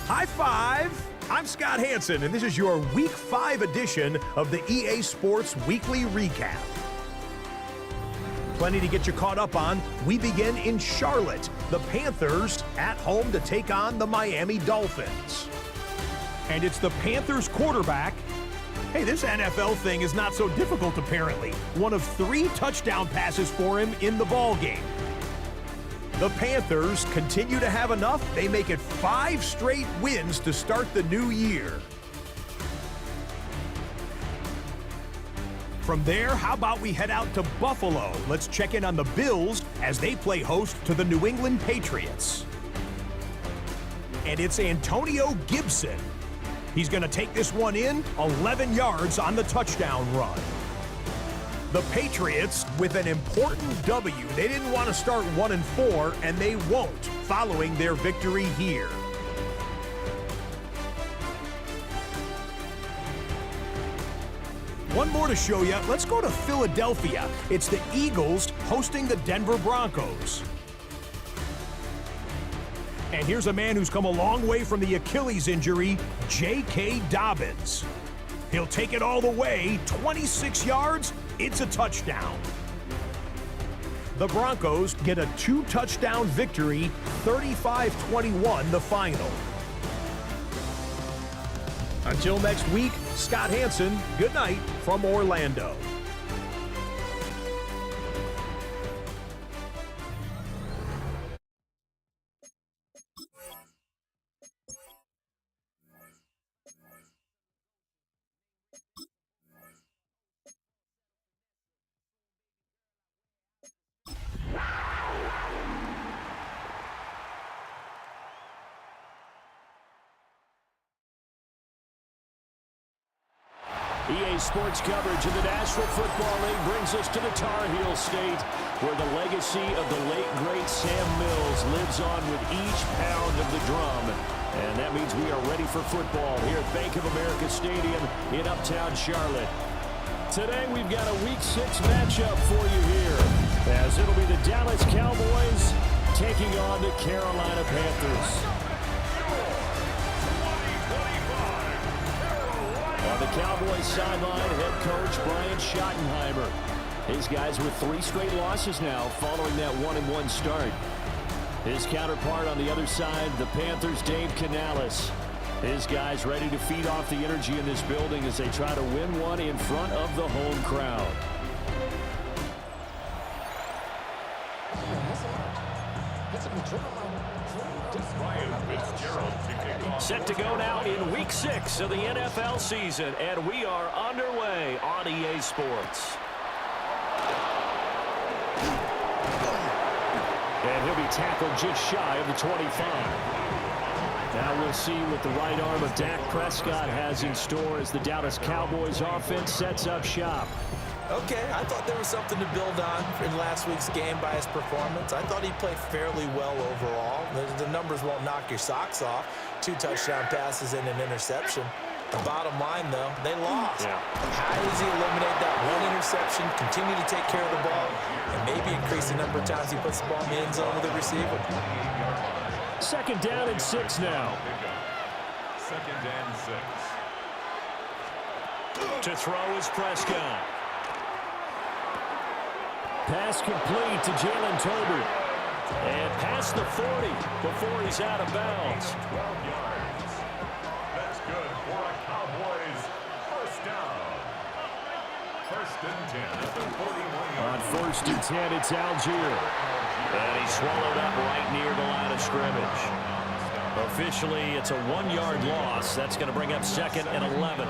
High five! I'm Scott Hansen, and this is your Week 5 edition of the EA Sports Weekly Recap. Plenty to get you caught up on. We begin in Charlotte. The Panthers at home to take on the Miami Dolphins. And it's the Panthers quarterback. Hey, this NFL thing is not so difficult, apparently. One of 3 touchdown passes for him in the ballgame. The Panthers continue to have enough. They make it 5 straight wins to start the new year. From there, how about we head out to Buffalo? Let's check in on the Bills as they play host to the New England Patriots. And it's Antonio Gibson. He's going to take this one in, 11 yards on the touchdown run. The Patriots with an important W. They didn't want to start 1-4, and they won't following their victory here. One more to show you. Let's go to Philadelphia. It's the Eagles hosting the Denver Broncos. And here's a man who's come a long way from the Achilles injury, J.K. Dobbins. He'll take it all the way, 26 yards, it's a touchdown. The Broncos get a 2-touchdown victory, 35-21 the final. Until next week, Scott Hansen, good night from Orlando. EA Sports coverage of the National Football League brings us to the Tar Heel State, where the legacy of the late, great Sam Mills lives on with each pound of the drum. And that means we are ready for football here at Bank of America Stadium in Uptown Charlotte. Today we've got a Week 6 matchup for you here, as it'll be the Dallas Cowboys taking on the Carolina Panthers. On the Cowboys sideline, head coach Brian Schottenheimer. His guys with 3 straight losses now following that 1-1 start. His counterpart on the other side, the Panthers' Dave Canales. His guys ready to feed off the energy in this building as they try to win one in front of the home crowd. Set to go now in Week 6 of the NFL season, and we are underway on EA Sports. And he'll be tackled just shy of the 25. Now we'll see what the right arm of Dak Prescott has in store as the Dallas Cowboys offense sets up shop. Okay, I thought there was something to build on in last week's game by his performance. I thought he played fairly well overall. The numbers won't knock your socks off. 2 touchdown passes and an interception. The bottom line, though, they lost. Yeah. How does he eliminate that 1 interception, continue to take care of the ball, and maybe increase the number of times he puts the ball in the end zone with the receiver? 2nd down and 6 now. 2nd and 6. To throw is Prescott. Pass complete to Jalen Tolbert. And past the 40 before he's out of bounds. 12 yards. That's good for a Cowboys first down. 1st and 10 at the 41. On 1st and 10, it's Algier. And he's swallowed up right near the line of scrimmage. Officially, it's a 1-yard loss. That's going to bring up 2nd and 11.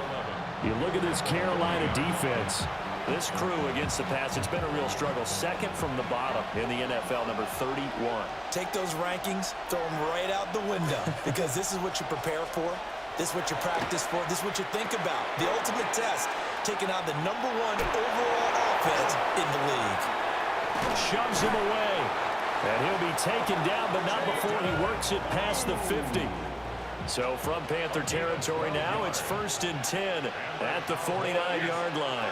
You look at this Carolina defense. This crew against the pass, it's been a real struggle. 2nd from the bottom in the NFL, number 31. Take those rankings, throw them right out the window, because this is what you prepare for. This is what you practice for. This is what you think about. The ultimate test, taking out the number 1 overall offense in the league. Shoves him away. And he'll be taken down, but not before he works it past the 50. So from Panther territory now, it's 1st and 10 at the 49-yard line.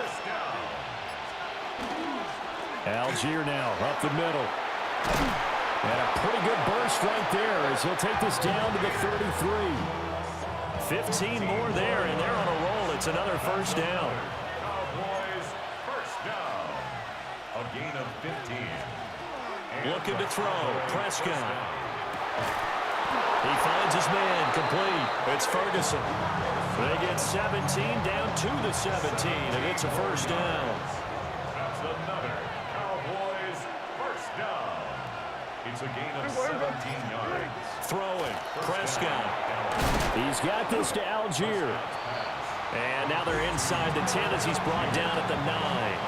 Algier now up the middle. And a pretty good burst right there as he'll take this down to the 33. 15 more there, and they're on a roll. It's another first down. Cowboys first down. A gain of 15. Looking to throw. Prescott. He finds his man. Complete. It's Ferguson. They get 17 down to the 17, and it's a first down. That's another Cowboys first down. It's a gain of 17 yards. Throwing. Prescott. He's got this to Algier. And now they're inside the 10 as he's brought down at the 9.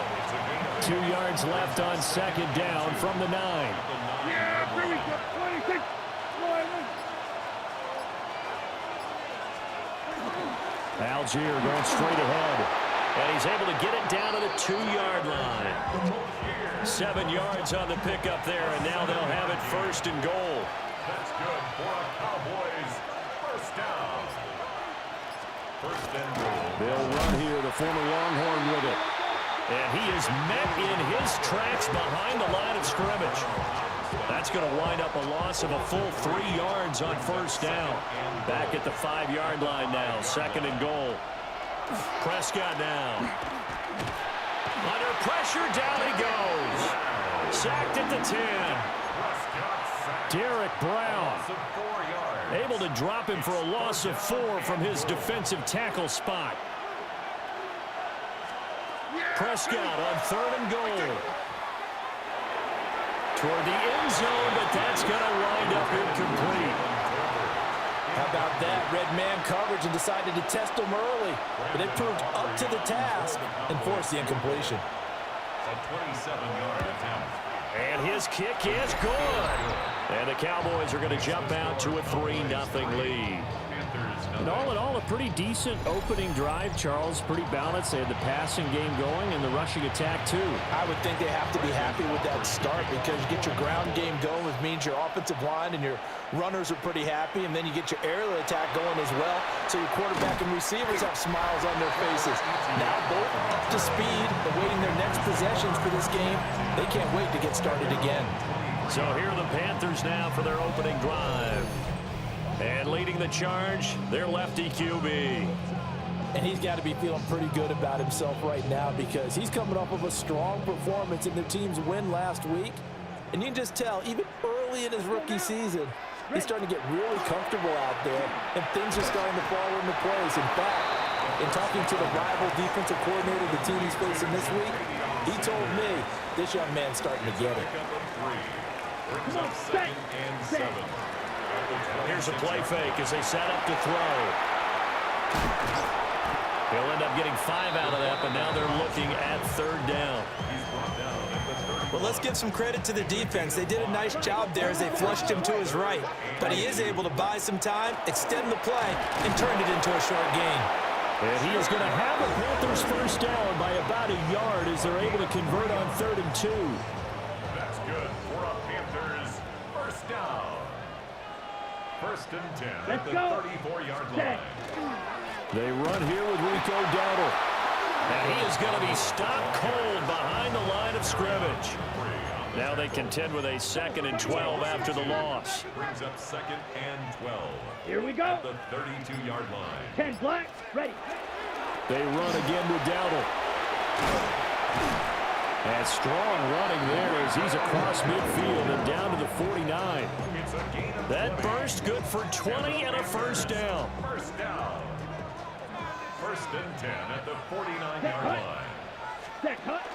2 yards left on second down from the 9. Algier going straight ahead. And he's able to get it down to the 2-yard line. 7 yards on the pickup there, and now they'll have it first and goal. That's good for a Cowboys first down. First and goal. They'll run here, the former Longhorn with it. And he is met in his tracks behind the line of scrimmage. That's going to wind up a loss of a full 3 yards on first down. Back at the 5-yard line now, second and goal. Prescott now. Under pressure, down he goes. Sacked at the 10. Derek Brown able to drop him for a loss of 4 from his defensive tackle spot. Prescott on third and goal. Toward the end zone, but that's going to wind up incomplete. How about that? Red man coverage and decided to test him early. But it proved up to the task and forced the incompletion. A 27-yard attempt. And his kick is good. And the Cowboys are going to jump out to a 3-0 lead. And all in all, a pretty decent opening drive, Charles. Pretty balanced. They had the passing game going and the rushing attack, too. I would think they have to be happy with that start because you get your ground game going, which means your offensive line and your runners are pretty happy, and then you get your aerial attack going as well, so your quarterback and receivers have smiles on their faces. Now both up to speed, awaiting their next possessions for this game. They can't wait to get started again. So here are the Panthers now for their opening drive. And leading the charge, their lefty QB. And he's got to be feeling pretty good about himself right now because he's coming off of a strong performance in their team's win last week. And you can just tell, even early in his rookie season, he's starting to get really comfortable out there, and things are starting to fall into place. In fact, in talking to the rival defensive coordinator the team he's facing this week, he told me this young man's starting to get it. Brings up second and 7. Here's a play fake as they set up to throw. They'll end up getting 5 out of that, but now they're looking at third down. Well, let's give some credit to the defense. They did a nice job there as they flushed him to his right. But he is able to buy some time, extend the play, and turn it into a short gain. And he is going to have the Panthers first down by about a yard as they're able to convert on 3rd and 2. That's good for a Panthers first down. First and 10 at the 34-yard line. They run here with Rico Dowdle. And he is going to be stopped cold behind the line of scrimmage. Now they contend with a 2nd and 12 after the loss. Brings up 2nd and 12. Here we go. At the 32-yard line. 10 black, ready. They run again with Dowdle. And strong running there as he's across midfield and down to the 49. That burst good for 20 and a first down. First down. First and 10 at the 49-yard line. Set cut.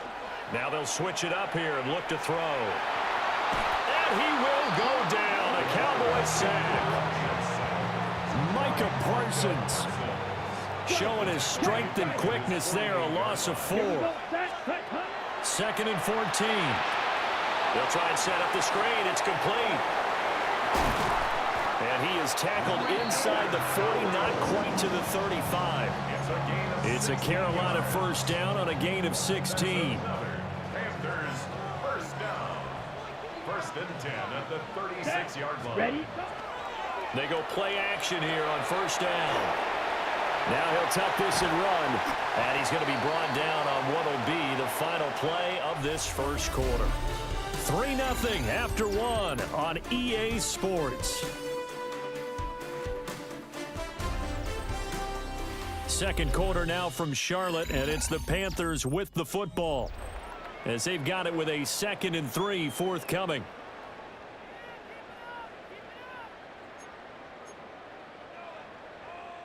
Now they'll switch it up here and look to throw. And he will go down. A Cowboy sack. Micah Parsons showing his strength and quickness there. A loss of 4. 2nd and 14. They'll try and set up the screen. It's complete. And he is tackled inside the 40, not quite to the 35. It's a Carolina first down on a gain of 16. Panthers first down. First and 10 at the 36-yard line. Ready? They go play action here on first down. Now he'll tuck this and run. And he's going to be brought down on what will be the final play of this first quarter. 3-0 after one on EA Sports. Second quarter now from Charlotte, and it's the Panthers with the football as they've got it with a 2nd and 3 forthcoming.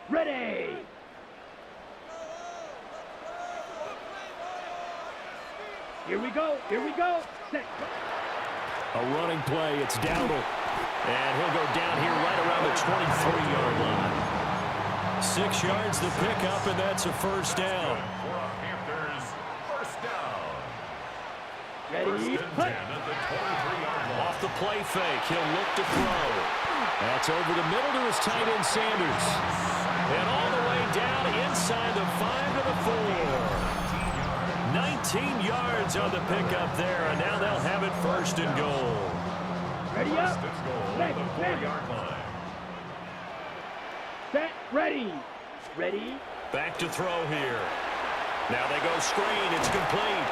Ready. Here we go. Here we go. Set. A running play. It's Dowdle. And he'll go down here right around the 23-yard line. 6 yards the pickup, and that's a first down. For our Panthers, first down. Ready. First and 10 at the 23-yard line. Off the play fake, he'll look to throw. That's over the middle to his tight end Sanders. And all the way down inside the 5 to the 4. 19 yards on the pickup there, and now they'll have it first and goal. Ready up. First and goal Set. at the 4-yard line. Set. Ready. Ready. Back to throw here. Now they go screen. It's complete.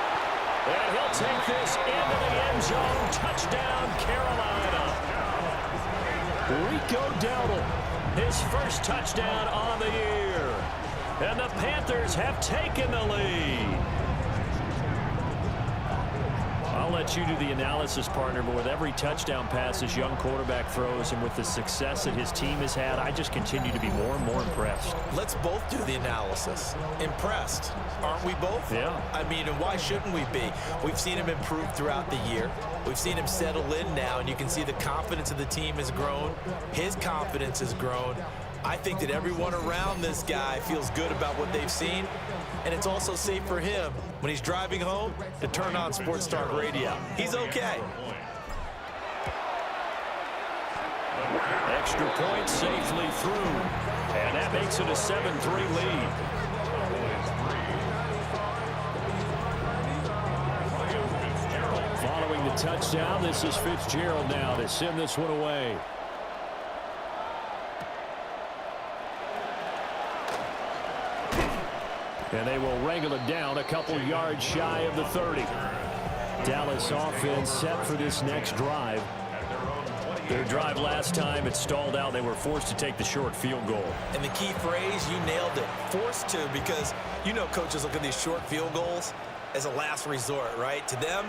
And he'll take this into the end zone. Touchdown, Carolina. Rico Dowdle, his first touchdown on the year. And the Panthers have taken the lead. I'll let you do the analysis, partner, but with every touchdown pass this young quarterback throws and with the success that his team has had, I just continue to be more and more impressed. Let's both do the analysis. Impressed, aren't we both? Yeah. I mean, and why shouldn't we be? We've seen him improve throughout the year. We've seen him settle in now, and you can see the confidence of the team has grown. His confidence has grown. I think that everyone around this guy feels good about what they've seen, and it's also safe for him when he's driving home to turn on Sports Talk Radio. He's okay. Extra point safely through, and that makes it a 7-3 lead. Following the touchdown, this is Fitzgerald now to send this one away. And they will wrangle it down a couple yards shy of the 30. Dallas offense set for this next drive. Their drive last time, it stalled out. They were forced to take the short field goal. And the key phrase, you nailed it. Forced to, because you know coaches look at these short field goals as a last resort, right? To them,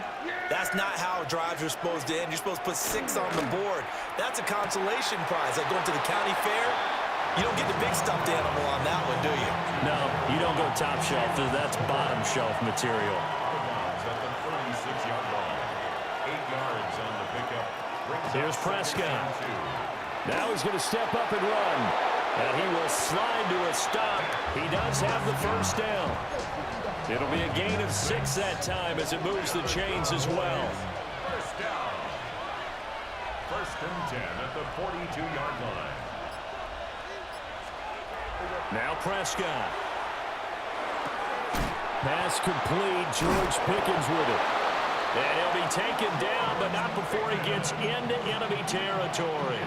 that's not how drives are supposed to end. You're supposed to put 6 on the board. That's a consolation prize. Like going to the county fair, you don't get the big stuffed animal on that one, do you? No, you don't go top shelf. That's bottom shelf material. Here's Prescott. Now he's going to step up and run. And he will slide to a stop. He does have the first down. It'll be a gain of 6 that time as it moves the chains as well. First down. First and 10 at the 42-yard line. Now Prescott. Pass complete. George Pickens with it. And he'll be taken down, but not before he gets into enemy territory.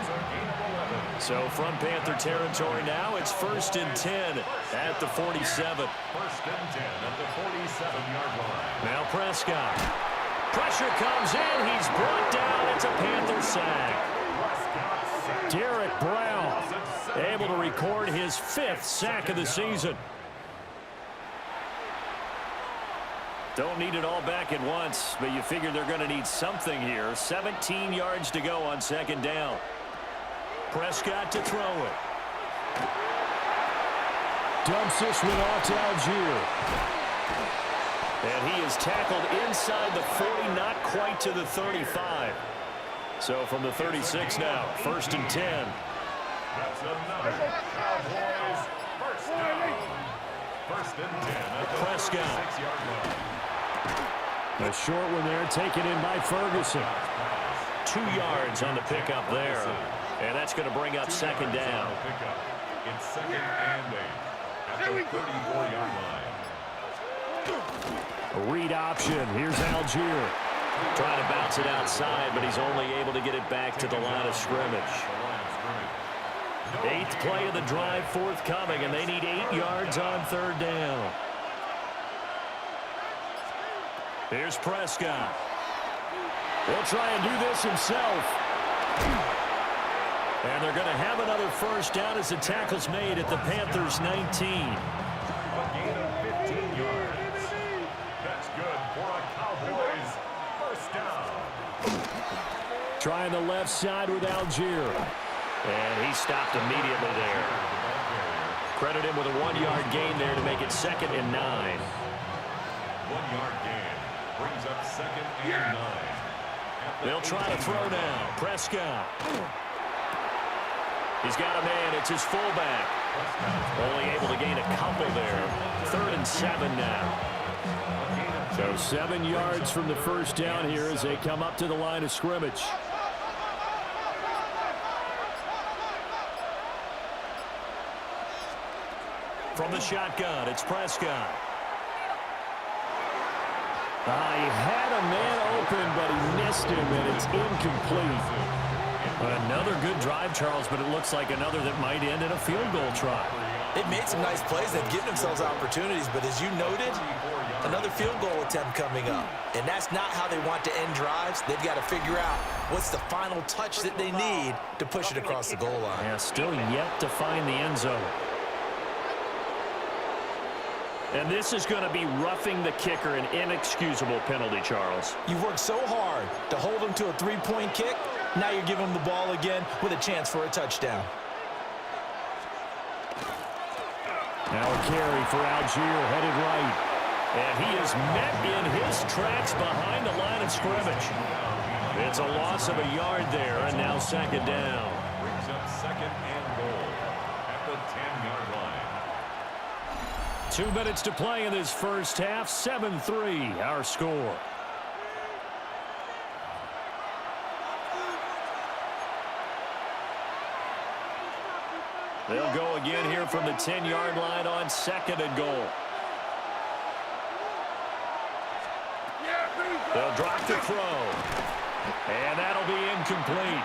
So from Panther territory now, it's first and 10 at the 47. First and 10 at the 47-yard line. Now Prescott. Pressure comes in. He's brought down. It's a Panther sack. Derek Brown able to record his 5th sack of the season. Don't need it all back at once, but you figure they're going to need something here. 17 yards to go on second down. Prescott to throw it. Dumps this one off to Algier. And he is tackled inside the 40, not quite to the 35. So from the 36 now, first and 10. That's another Cowboys first down. First and 10 at the Prescott. 6-yard line. A short one there, taken in by Ferguson. 2 yards on the pickup there. And that's going to bring up second down. It's second and 8 at the 34-yard line. A read option. Here's Algier. Trying to bounce it outside, but he's only able to get it back to the line of scrimmage. 8th play of the drive forthcoming, and they need 8 yards on third down. Here's Prescott. He'll try and do this himself. And they're going to have another first down as the tackle's made at the Panthers' 19. A gain of 15 yards. That's good for a Cowboys first down. Trying the left side with Algier. And he stopped immediately there. Credit him with a 1-yard gain there to make it 2nd and 9. 1-yard gain brings up 2nd and 9. They'll try to throw now. Prescott. He's got a man. It's his fullback. Only able to gain a couple there. 3rd and 7 now. So 7 yards from the first down here as they come up to the line of scrimmage. From the shotgun, it's Prescott. He had a man open, but he missed him, and it's incomplete. Another good drive, Charles, but it looks like another that might end in a field goal try. They've made some nice plays. They've given themselves opportunities, but as you noted, another field goal attempt coming up. And that's not how they want to end drives. They've got to figure out what's the final touch that they need to push it across the goal line. Yeah, still yet to find the end zone. And this is going to be roughing the kicker, an inexcusable penalty, Charles. You've worked so hard to hold them to a 3-point kick. Now you're giving them the ball again with a chance for a touchdown. Now a carry for Algier, headed right. And he is met in his tracks behind the line of scrimmage. It's a loss of a yard there, and now 2nd down. Brings up 2nd and goal at the 10-yard line. 2 minutes to play in this first half. 7-3, our score. They'll go again here from the 10-yard line on 2nd and goal. They'll drop the throw. And that'll be incomplete.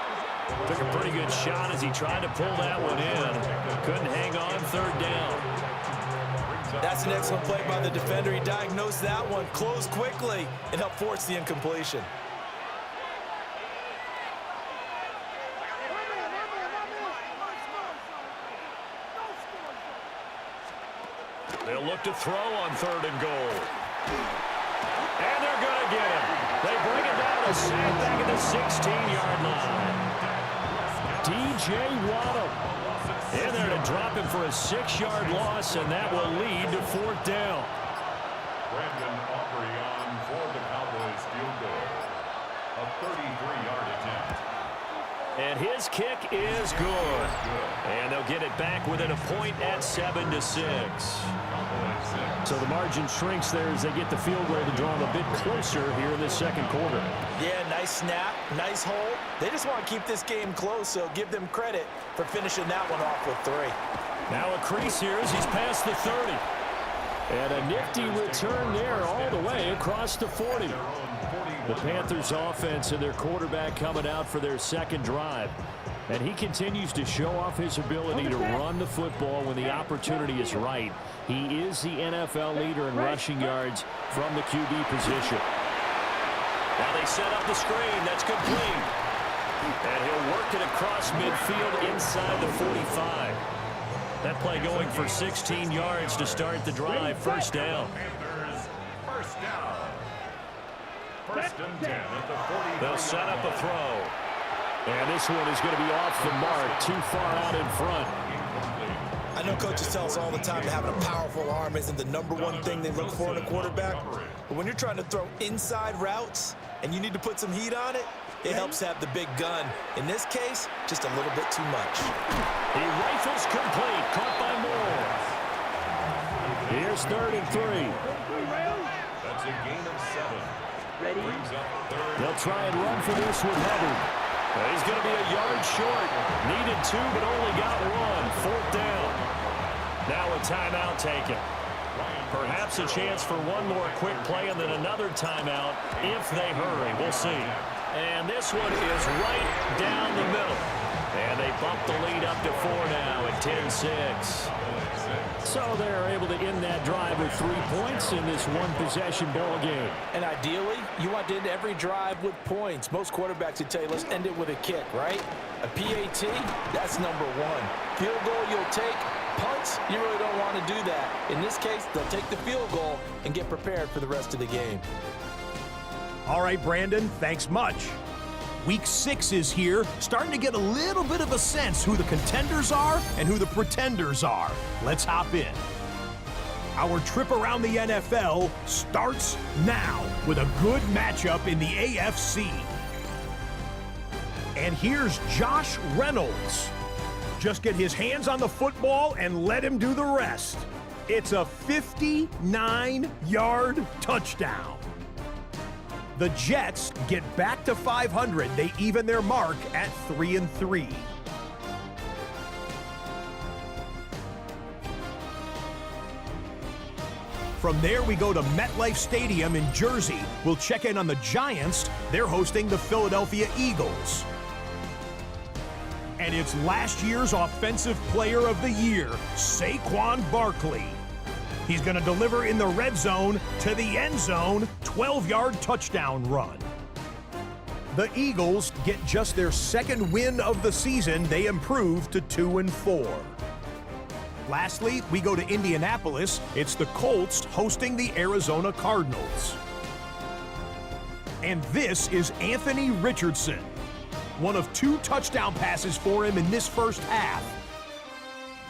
Took a pretty good shot as he tried to pull that one in. Couldn't hang on. 3rd down. That's an excellent play by the defender. He diagnosed that one, closed quickly, and helped force the incompletion. They'll look to throw on 3rd and goal. And they're going to get him. They bring it down to sack back at the 16-yard line. D.J. Waddle in there to drop him for a 6-yard loss, and that will lead to 4th down. Brandon Aubrey on for the Cowboys field goal. A 33-yard attempt. And his kick is good. And they'll get it back within a point at 7-6. So the margin shrinks there as they get the field goal to draw them a bit closer here in the 2nd quarter. Yeah, nice snap, nice hold. They just want to keep this game close, so give them credit for finishing that one off with 3. Now a crease here as he's past the 30. And a nifty return there all the way across the 40. The Panthers offense and their quarterback coming out for their 2nd drive. And he continues to show off his ability to run the football when the opportunity is right. He is the NFL leader in rushing yards from the QB position. Now they set up the screen. That's complete. And he'll work it across midfield inside the 45. That play going for 16 yards to start the drive. 1st down. First down. 1st and 10 at the 40. They'll set up a throw. And this one is going to be off the mark, too far out in front. I know coaches tell us all the time that having a powerful arm isn't the #1 thing they look for in a quarterback. But when you're trying to throw inside routes and you need to put some heat on it, it helps have the big gun. In this case, just a little bit too much. He rifles complete, caught by Moore. Here's 3rd and 3. That's a gain of 7. Ready? Brings up 3rd. They'll try and run for this with Hubbard. He's going to be a yard short. Needed 2, but only got 1. 4th down. Now a timeout taken. Perhaps a chance for one more quick play and then another timeout if they hurry. We'll see. And this one is right down the middle. And they bump the lead up to 4 now at 10-6. So they're able to end that drive with 3 points in this one-possession ball game. And ideally, you want to end every drive with points. Most quarterbacks would tell you, let's end it with a kick, right? A PAT, that's number 1. Field goal you'll take. Punts, you really don't want to do that. In this case, they'll take the field goal and get prepared for the rest of the game. All right, Brandon, thanks much. Week 6 is here, starting to get a little bit of a sense who the contenders are and who the pretenders are. Let's hop in. Our trip around the NFL starts now with a good matchup in the AFC. And here's Josh Reynolds. Just get his hands on the football and let him do the rest. It's a 59-yard touchdown. The Jets get back to 500. They even their mark at 3-3. From there, we go to MetLife Stadium in Jersey. We'll check in on the Giants. They're hosting the Philadelphia Eagles. And it's last year's Offensive Player of the Year, Saquon Barkley. He's going to deliver in the red zone to the end zone, 12-yard touchdown run. The Eagles get just their second win of the season. They improve to 2-4. Lastly, we go to Indianapolis. It's the Colts hosting the Arizona Cardinals. And this is Anthony Richardson. One of 2 touchdown passes for him in this first half.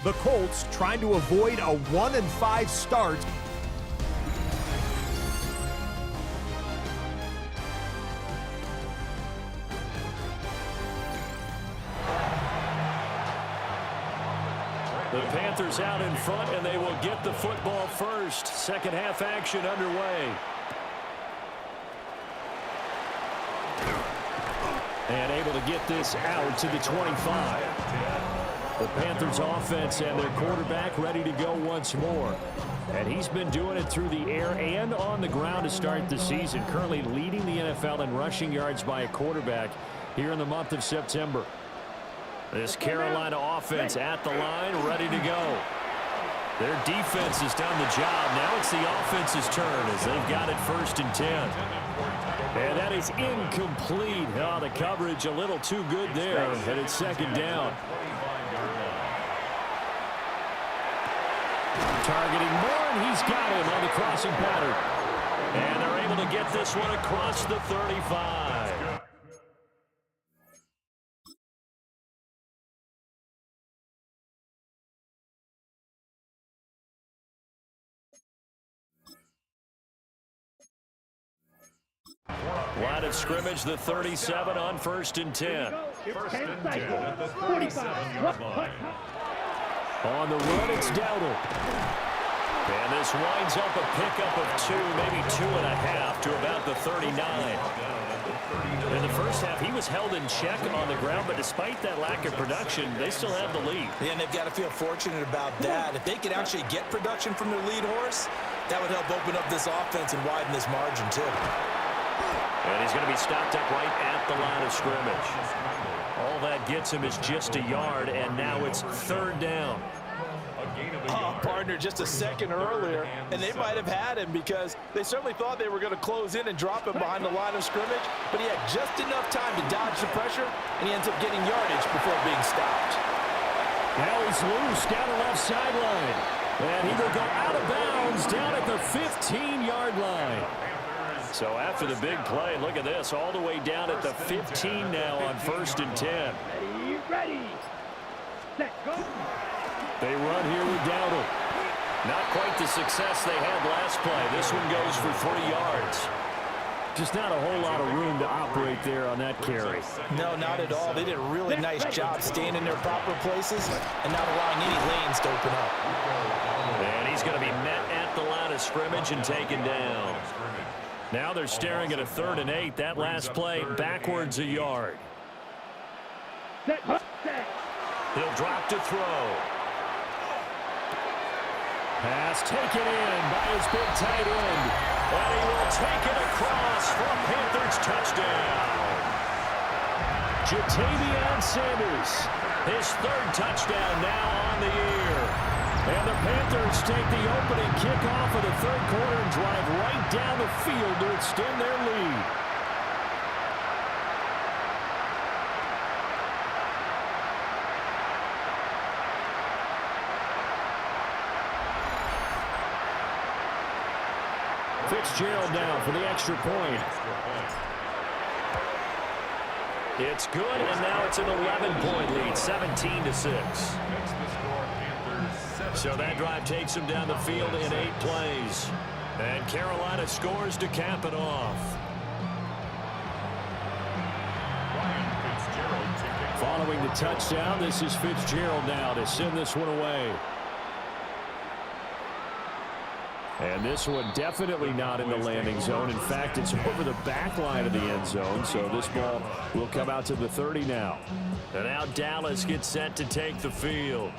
The Colts trying to avoid a 1-5 start. The Panthers out in front, and they will get the football first. Second half action underway. And able to get this out to the 25. The Panthers offense and their quarterback ready to go once more. And he's been doing it through the air and on the ground to start the season. Currently leading the NFL in rushing yards by a quarterback here in the month of September. This Carolina offense at the line, ready to go. Their defense has done the job. Now it's the offense's turn as they've got it 1st and 10. And that is incomplete. Oh, the coverage a little too good there. And it's 2nd down. Targeting more, and he's got him on the crossing pattern. And they're able to get this one across the 35. Line of scrimmage, the 37 on 1st and 10. It's 10 cycles. 45. On the run, it's Dowdle. And this winds up a pickup of 2, maybe 2.5 to about the 39. In the first half, he was held in check on the ground, but despite that lack of production, they still have the lead. Yeah, and they've got to feel fortunate about that. If they could actually get production from their lead horse, that would help open up this offense and widen this margin, too. And he's going to be stopped up right at the line of scrimmage. All that gets him is just a yard, and now it's 3rd down. Oh, partner, just a second earlier, and they might have had him because they certainly thought they were going to close in and drop him behind the line of scrimmage, but he had just enough time to dodge the pressure, and he ends up getting yardage before being stopped. Now he's loose down the left sideline, and he will go out of bounds down at the 15-yard line. So after the big play, look at this, all the way down at the 15 now on 1st and 10. Ready, set, go. They run here with Dowdle. Not quite the success they had last play. This one goes for 3 yards. Just not a whole lot of room to operate there on that carry. No, not at all. They did a really nice job staying in their proper places and not allowing any lanes to open up. And he's going to be met at the line of scrimmage and taken down. Now they're staring at a 3rd and 8. That last play backwards a yard. Set, set. He'll drop to throw. Pass taken in by his big tight end. And he will take it across for a Panthers touchdown. Jatavion Sanders, his third touchdown now on the year. And the Panthers take the opening kickoff of the third quarter and drive right down the field to extend their lead. Fitzgerald now for the extra point. It's good, and now it's an 11-point lead, 17-6. So that drive takes them down the field in 8 plays. And Carolina scores to cap it off. Following the touchdown, this is Fitzgerald now to send this one away. And this one definitely not in the landing zone. In fact, it's over the back line of the end zone. So this ball will come out to the 30 now. And now Dallas gets set to take the field.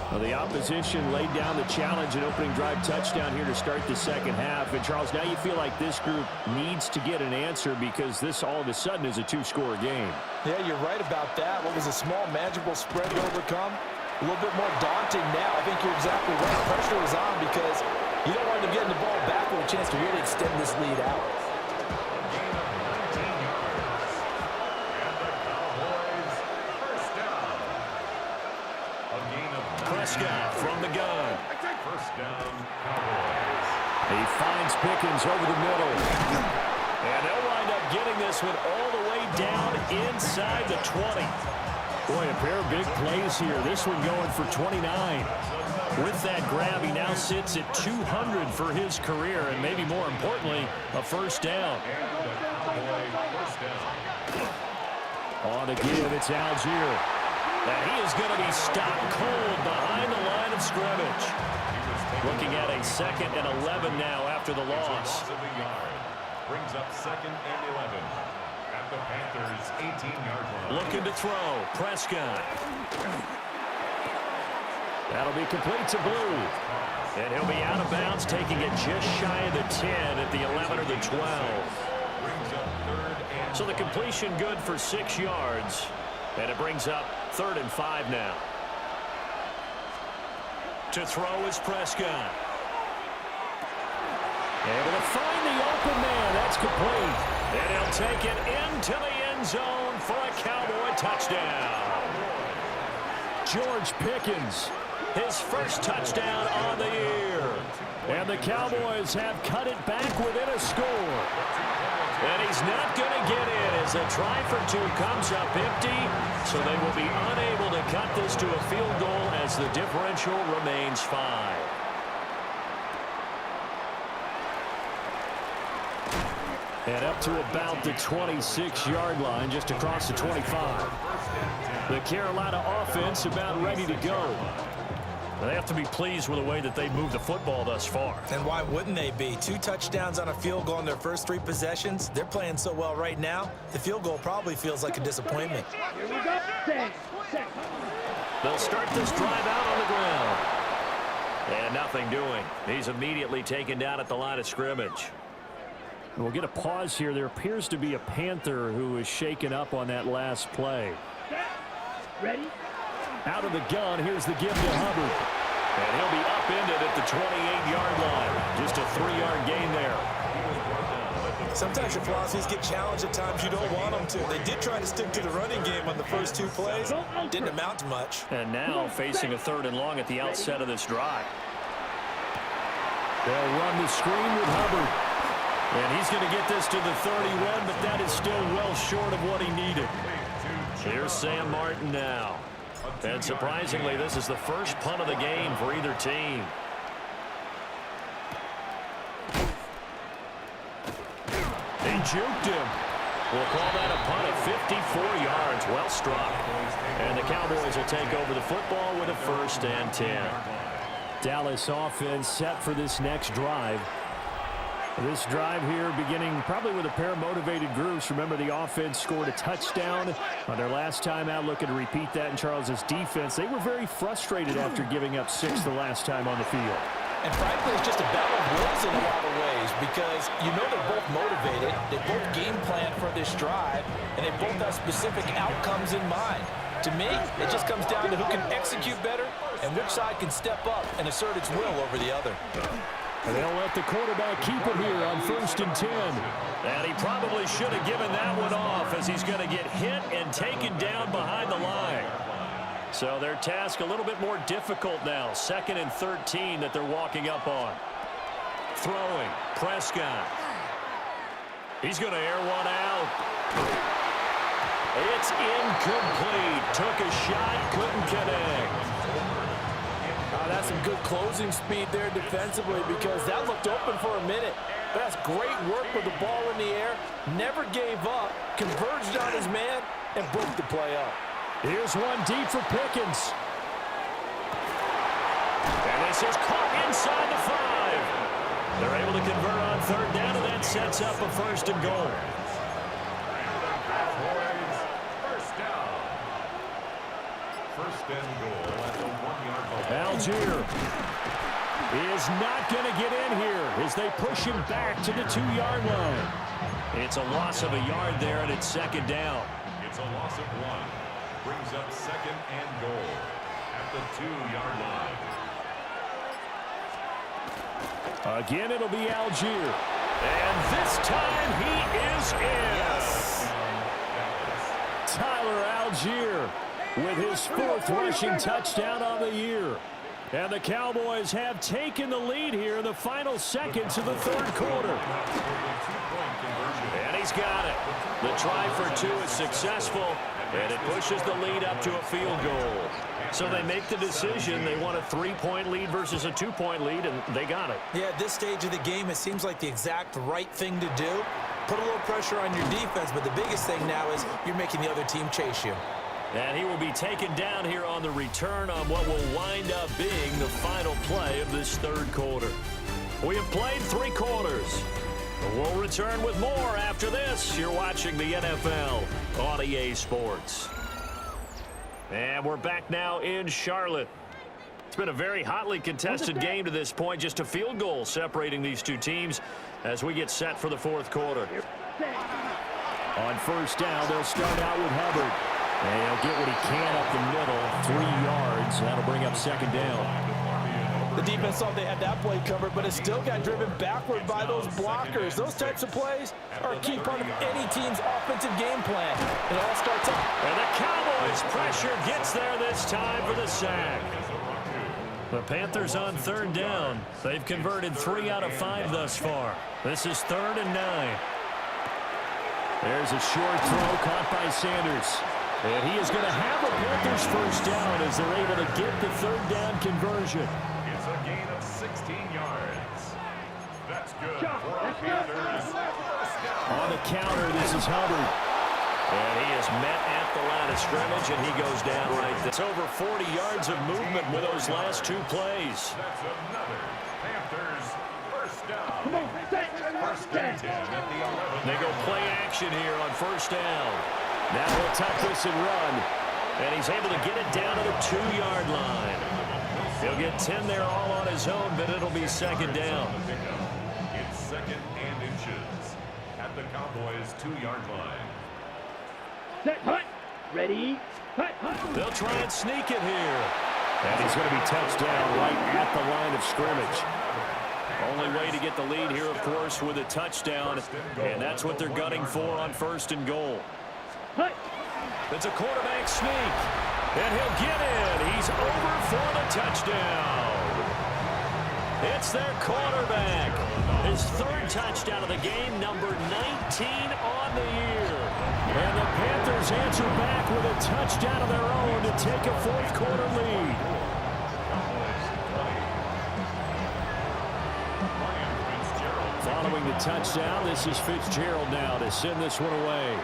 Well, the opposition laid down the challenge and opening drive touchdown here to start the second half. And, Charles, now you feel like this group needs to get an answer because this all of a sudden is a 2-score game. Yeah, you're right about that. What was a small, manageable spread to overcome? A little bit more daunting now. I think you're exactly right. Pressure was on because you don't want them getting the ball back with a chance to really extend this lead out. Prescott from the gun. First down, Cowboys. He finds Pickens over the middle. And they'll wind up getting this one all the way down inside the 20. Boy, a pair of big plays here. This one going for 29. With that grab, he now sits at 200 for his career, and maybe more importantly, a first down. On the give, it's Algier. And he is going to be stopped cold behind the line of scrimmage. Looking at a 2nd and 11 now after the loss. Brings up 2nd and 11 at the Panthers' 18-yard line. Looking to throw, Prescott. That'll be complete to Blue. And he'll be out of bounds, taking it just shy of the 10 at the 11 or the 12. Brings up 3rd and So the completion good for 6 yards. And it brings up 3rd and 5 now. To throw is Prescott. Able to find the open man. That's complete. And he'll take it into the end zone for a Cowboy touchdown. George Pickens, his first touchdown on the year. And the Cowboys have cut it back within a score. And he's not going to get in as the try for 2 comes up empty. So they will be unable to cut this to a field goal as the differential remains 5. And up to about the 26-yard line, just across the 25. The Carolina offense about ready to go. They have to be pleased with the way that they moved the football thus far. And why wouldn't they be? 2 touchdowns on a field goal in their first 3 possessions. They're playing so well right now, the field goal probably feels like a disappointment. Here we go. Set. They'll start this drive out on the ground. And nothing doing. He's immediately taken down at the line of scrimmage. And we'll get a pause here. There appears to be a Panther who is shaken up on that last play. Ready? Out of the gun, here's the give to Hubbard. And he'll be upended at the 28-yard line. Just a 3-yard gain there. Sometimes your philosophies get challenged at times you don't want them to. They did try to stick to the running game on the first 2 plays. Didn't amount to much. And now facing a 3rd and long at the outset of this drive. They'll run the screen with Hubbard. And he's going to get this to the 31, but that is still well short of what he needed. Here's Sam Martin now. And surprisingly, this is the first punt of the game for either team. He juked him. We'll call that a punt of 54 yards. Well struck. And the Cowboys will take over the football with a 1st and 10. Dallas offense set for this next drive. This drive here beginning probably with a pair of motivated groups. Remember, the offense scored a touchdown on their last time out. Looking to repeat that in Charles's defense. They were very frustrated after giving up 6 the last time on the field. And frankly, it's just a battle of wills in a lot of ways because you know they're both motivated, they both game plan for this drive, and they both have specific outcomes in mind. To me, it just comes down to who can execute better and which side can step up and assert its will over the other. And they'll let the quarterback keep it here on 1st and 10. And he probably should have given that one off as he's going to get hit and taken down behind the line. So their task a little bit more difficult now. 2nd and 13 that they're walking up on. Throwing. Prescott. He's going to air one out. It's incomplete. Took a shot, couldn't connect. That's some good closing speed there defensively because that looked open for a minute. But that's great work with the ball in the air. Never gave up, converged on his man, and broke the play up. Here's one deep for Pickens. And this is caught inside the 5. They're able to convert on 3rd down, and that sets up a 1st and goal. First down. 1st and goal at the 1-yard line. Algier is not going to get in here as they push him back to the 2-yard line. It's a loss of a yard there, and it's 2nd down. It's a loss of 1. Brings up 2nd and goal at the 2-yard line. Again, it'll be Algier. And this time he is in. Yes. Tyler Algier with his 4th rushing touchdown on the year. And the Cowboys have taken the lead here in the final seconds of the 3rd quarter. And he's got it. The try for 2 is successful, and it pushes the lead up to a field goal. So they make the decision. They want a 3-point lead versus a 2-point lead, and they got it. Yeah, at this stage of the game, it seems like the exact right thing to do. Put a little pressure on your defense, but the biggest thing now is you're making the other team chase you. And he will be taken down here on the return on what will wind up being the final play of this 3rd quarter. We have played 3 quarters. We'll return with more after this. You're watching the NFL on EA Sports. And we're back now in Charlotte. It's been a very hotly contested game to this point. Just a field goal separating these two teams as we get set for the 4th quarter. On 1st down, they'll start out with Hubbard. And he'll get what he can up the middle, 3 yards. That'll bring up 2nd down. The defense thought they had that play covered, but it still got driven backward by those blockers. Those types of plays are a key part of any team's offensive game plan. It all starts up. And the Cowboys' pressure gets there this time for the sack. The Panthers on 3rd down. They've converted 3 out of 5 thus far. This is 3rd and 9. There's a short throw caught by Sanders. And he is going to have the Panthers 1st down as they're able to get the 3rd down conversion. It's a gain of 16 yards. That's good for our Panthers. First down. On the counter, this is Hubbard. And he is met at the line of scrimmage, and he goes down right there. It's over 40 yards of movement with those last 2 plays. That's another Panthers first down. Come on, set. First and 10 at the 11. They go play action here on 1st down. Now he'll tuck this and run. And he's able to get it down to the 2-yard line. He'll get 10 there all on his own, but it'll be 2nd down. It's 2nd and inches at the Cowboys' 2-yard line. Set, hut. Ready, hut, hut. They'll try and sneak it here. And he's going to be touched down right at the line of scrimmage. Only way to get the lead here, of course, with a touchdown. And that's what they're gunning for on 1st and goal. Hut. It's a quarterback sneak. And he'll get in. He's over for the touchdown. It's their quarterback. His 3rd touchdown of the game, number 19 on the year. And the Panthers answer back with a touchdown of their own to take a 4th quarter lead. Following the touchdown, this is Fitzgerald now to send this one away.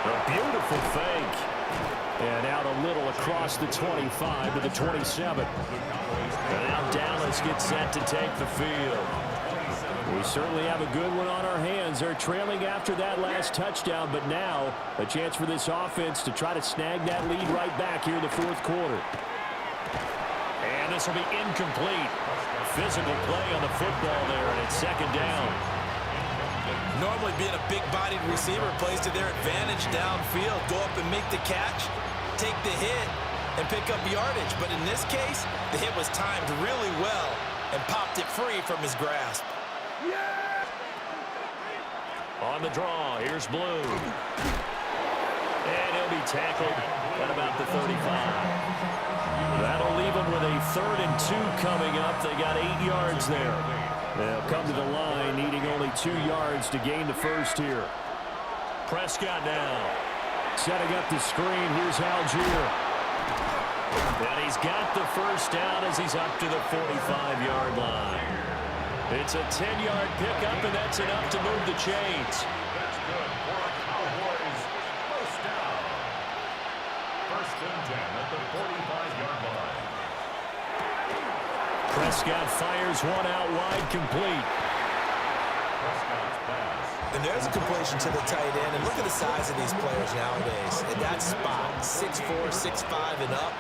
A beautiful fake. And out a little across the 25 to the 27. And now Dallas gets set to take the field. We certainly have a good one on our hands. They're trailing after that last touchdown, but now a chance for this offense to try to snag that lead right back here in the fourth quarter. And this will be incomplete. Physical play on the football there, and it's second down. Normally being a big-bodied receiver plays to their advantage downfield. Go up and make the catch, take the hit, and pick up yardage. But in this case, the hit was timed really well and popped it free from his grasp. On the draw, here's Blue. And he'll be tackled at about the 35. That'll leave them with a 3rd and 2 coming up. They got 8 yards there. They'll come to the line needing only 2 yards to gain the first here. Prescott now. Setting up the screen. Here's Algier. And he's got the first down as he's up to the 45-yard line. It's a 10-yard pickup, and that's enough to move the chains. That's good for a Cowboys first down. 1st and 10 at the 45-yard line. Prescott fires one out wide, complete. Prescott's pass. And there's a completion to the tight end. And look at the size of these players nowadays. In that spot, 6'4", 6'5", and up.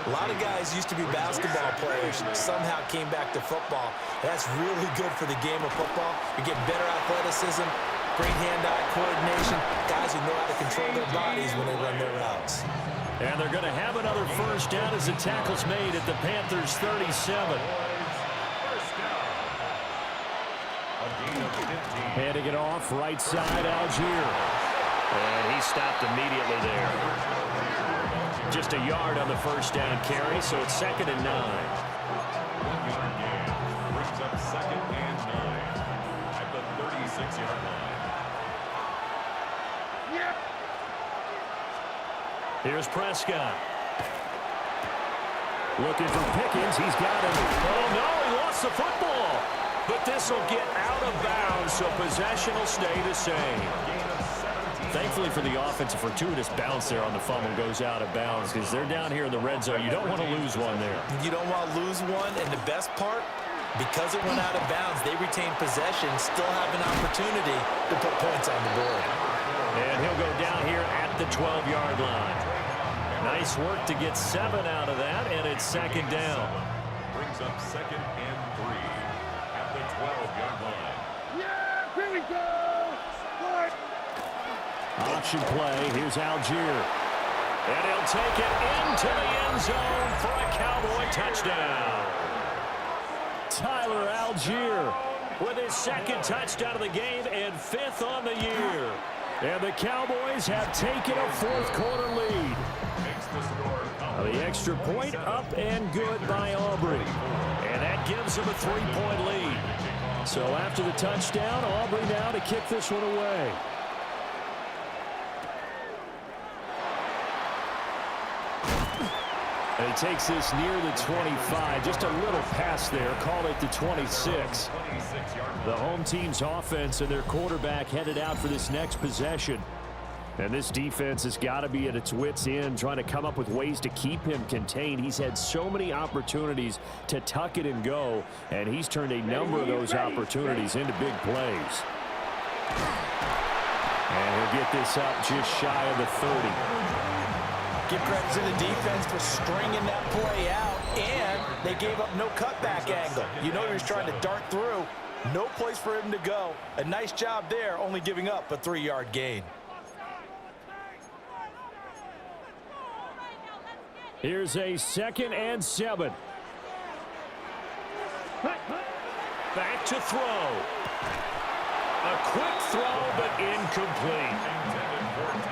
A lot of guys used to be basketball players, somehow came back to football. That's really good for the game of football. You're getting better athleticism, great hand-eye coordination, guys who know how to control their bodies when they run their routes. And they're going to have another first down as the tackle's made at the Panthers' 37. First down. A gain of 15. Handing it off, right side, Algier. And he stopped immediately there. Just a yard on the first down carry, so it's 2nd and 9. 1-yard gain brings up 2nd and 9 at the 36-yard line. Here's Prescott. Looking for Pickens. He's got him. Oh, no, he lost the football. But this will get out of bounds, so possession will stay the same. Thankfully for the offense, a fortuitous bounce there on the fumble goes out of bounds because they're down here in the red zone. You don't want to lose one there. You don't want to lose one, and the best part, because it went out of bounds, they retain possession, still have an opportunity to put points on the board. And he'll go down here at the 12-yard line. Nice work to get 7 out of that, and it's 2nd down. Brings up 2nd and 3 at the 12-yard line. Here we go! Start! Option play. Here's Algier. And he'll take it into the end zone for a Cowboy touchdown. Tyler Algier with his 2nd touchdown of the game and 5th on the year. And the Cowboys have taken a fourth quarter lead. Makes the score The extra point up and good by Aubrey. And that gives them a 3-point lead. So after the touchdown, Aubrey now to kick this one away. And he takes this near the 25, just a little pass there, call it the 26. The home team's offense and their quarterback headed out for this next possession. And this defense has got to be at its wits' end, trying to come up with ways to keep him contained. He's had so many opportunities to tuck it and go, and he's turned a number of those opportunities into big plays. And he'll get this up just shy of the 30. Give credit to the defense for stringing that play out, and they gave up no cutback angle. You know he was trying to dart through. No place for him to go. A nice job there, only giving up a 3-yard gain. Here's a 2nd and 7. Back to throw. A quick throw, but incomplete.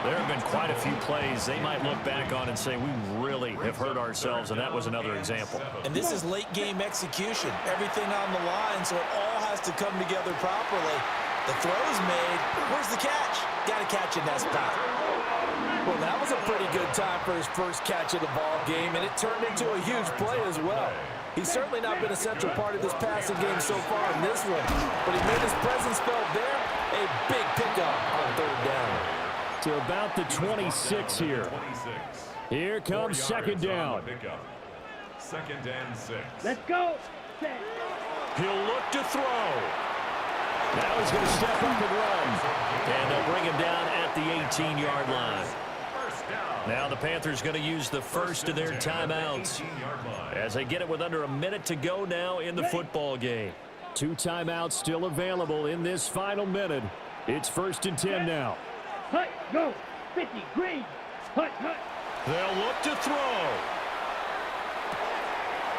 There have been quite a few plays they might look back on and say, we really have hurt ourselves, and that was another example. And this is late-game execution. Everything on the line, so it all has to come together properly. The throw's made. Where's the catch? Got to catch in that spot. Well, that was a pretty good time for his first catch of the ball game, and it turned into a huge play as well. He's certainly not been a central part of this passing game so far in this one, but he made his presence felt there. A big pickup on 3rd down. To about the 26 here. Here comes 2nd down. 2nd and 6. Let's go! Set. He'll look to throw. Now he's going to step up and run. And they'll bring him down at the 18-yard line. Now the Panthers going to use the first of their timeouts as they get it with under a minute to go now in the football game. 2 timeouts still available in this final minute. It's 1st and 10 now. Hut, go. 50, green. Hut, hut. They'll look to throw.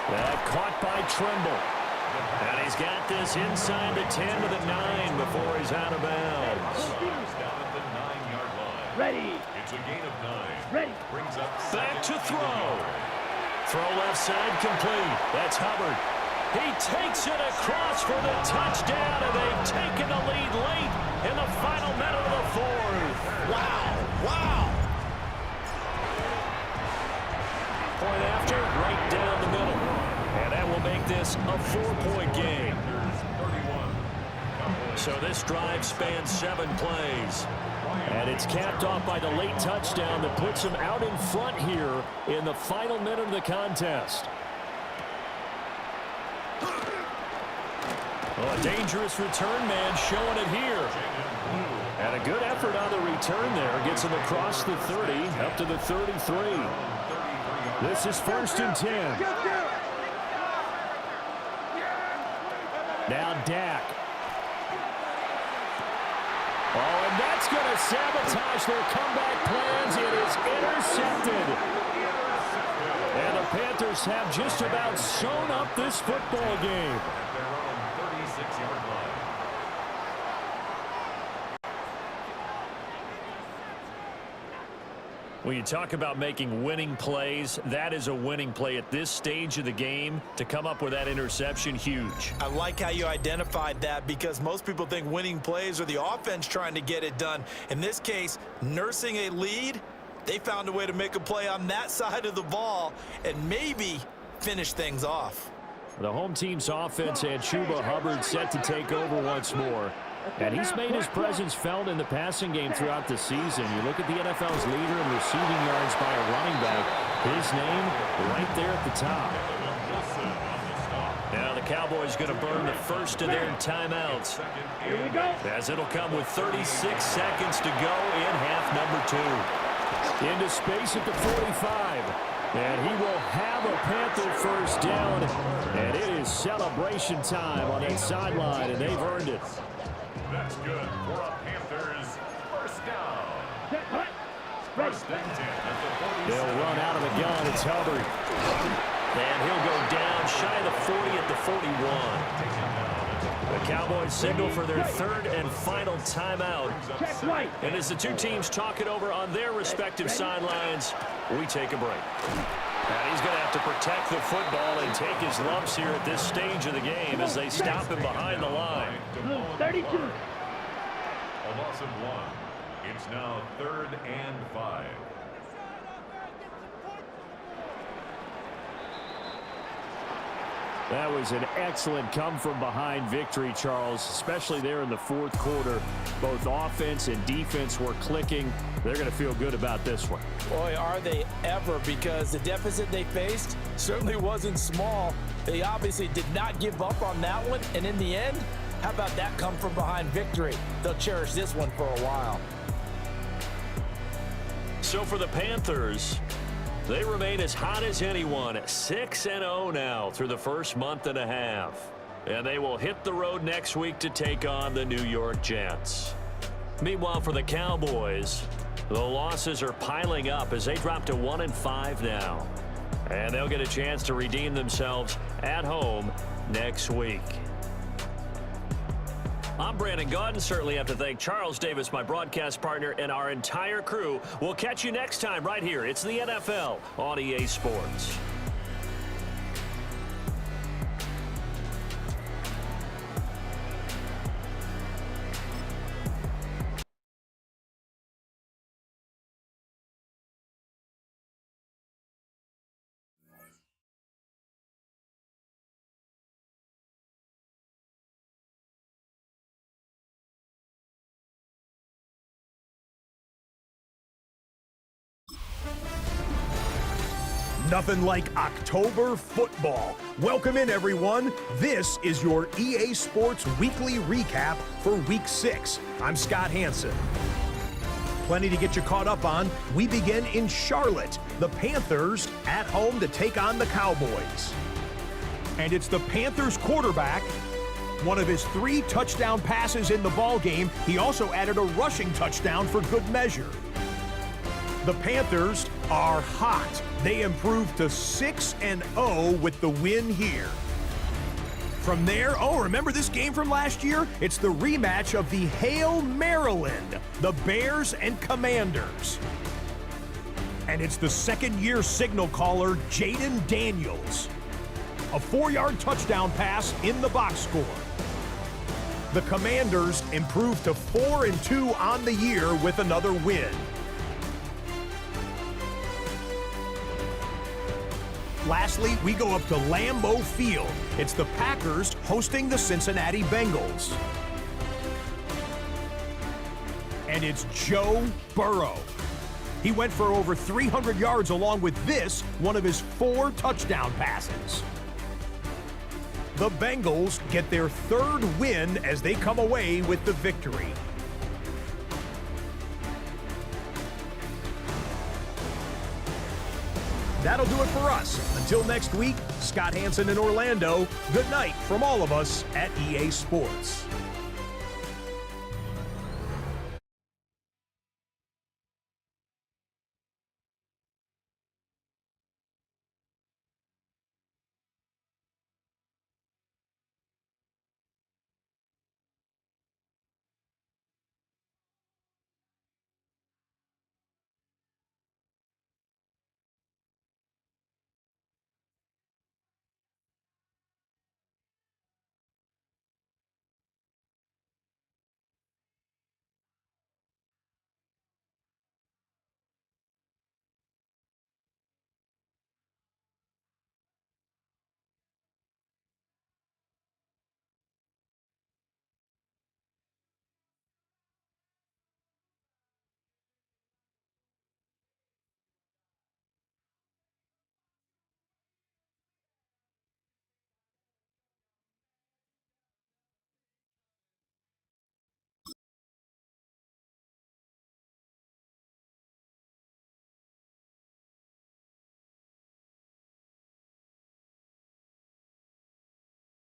That caught by Trimble. And he's got this inside the 10 to the 9 before he's out of bounds. Ready. It's a gain of 9. Ready. Brings up Back to throw. Throw left side complete. That's Hubbard. He takes it across for the touchdown, and they've taken the lead late in the final minute of the 4th. Wow. Wow. Point after, right down the middle. And that will make this a 4-point game. So this drive spans 7 plays. And it's capped off by the late touchdown that puts him out in front here in the final minute of the contest. Oh, a dangerous return man showing it here. And a good effort on the return there. Gets him across the 30, up to the 33. This is 1st and 10. Now Dak. Oh, and that's going to sabotage their comeback plans. It is intercepted. And the Panthers have just about sewn up this football game. When you talk about making winning plays, that is a winning play at this stage of the game. To come up with that interception, huge. I like how you identified that because most people think winning plays are the offense trying to get it done. In this case, nursing a lead, they found a way to make a play on that side of the ball and maybe finish things off. The home team's offense had Chuba Hubbard set to take over once more. And he's made his presence felt in the passing game throughout the season. You look at the NFL's leader in receiving yards by a running back. His name right there at the top. Now the Cowboys going to burn the first of their timeouts. Here we go. As it'll come with 36 seconds to go in half number 2. Into space at the 45. And he will have a Panther first down. And it is celebration time on that sideline, and they've earned it. That's good for a Panthers first down. First and 10 at the 40. They'll run out of the gun. It's Hubbard. And he'll go down shy of the 40 at the 41. The Cowboys signal for their 3rd and final timeout. Check right. And as the two teams talk it over on their respective sidelines, we take a break. And he's going to have to protect the football and take his lumps here at this stage of the game as they stop him behind the line. 32. A loss of 1. It's now 3rd and 5. That was an excellent come-from-behind victory, Charles, especially there in the 4th quarter. Both offense and defense were clicking. They're going to feel good about this one. Boy, are they ever, because the deficit they faced certainly wasn't small. They obviously did not give up on that one, and in the end, how about that come-from-behind victory? They'll cherish this one for a while. So for the Panthers, they remain as hot as anyone, 6-0 now through the first month and a half. And they will hit the road next week to take on the New York Jets. Meanwhile, for the Cowboys, the losses are piling up as they drop to 1-5 now. And they'll get a chance to redeem themselves at home next week. I'm Brandon Gaudin. Certainly have to thank Charles Davis, my broadcast partner, and our entire crew. We'll catch you next time right here. It's the NFL on EA Sports. Nothing like October football. Welcome in, everyone. This is your EA Sports Weekly Recap for Week 6. I'm Scott Hansen. Plenty to get you caught up on. We begin in Charlotte. The Panthers at home to take on the Cowboys. And it's the Panthers quarterback. One of his 3 touchdown passes in the ballgame. He also added a rushing touchdown for good measure. The Panthers are hot. They improved to 6-0 with the win here. From there, remember this game from last year? It's the rematch of the Hail Maryland, the Bears and Commanders. And it's the second-year signal caller, Jaden Daniels. A 4-yard touchdown pass in the box score. The Commanders improved to 4-2 on the year with another win. Lastly, we go up to Lambeau Field. It's the Packers hosting the Cincinnati Bengals. And it's Joe Burrow. He went for over 300 yards along with this, one of his 4 touchdown passes. The Bengals get their 3rd win as they come away with the victory. That'll do it for us. Until next week, Scott Hansen in Orlando, good night from all of us at EA Sports.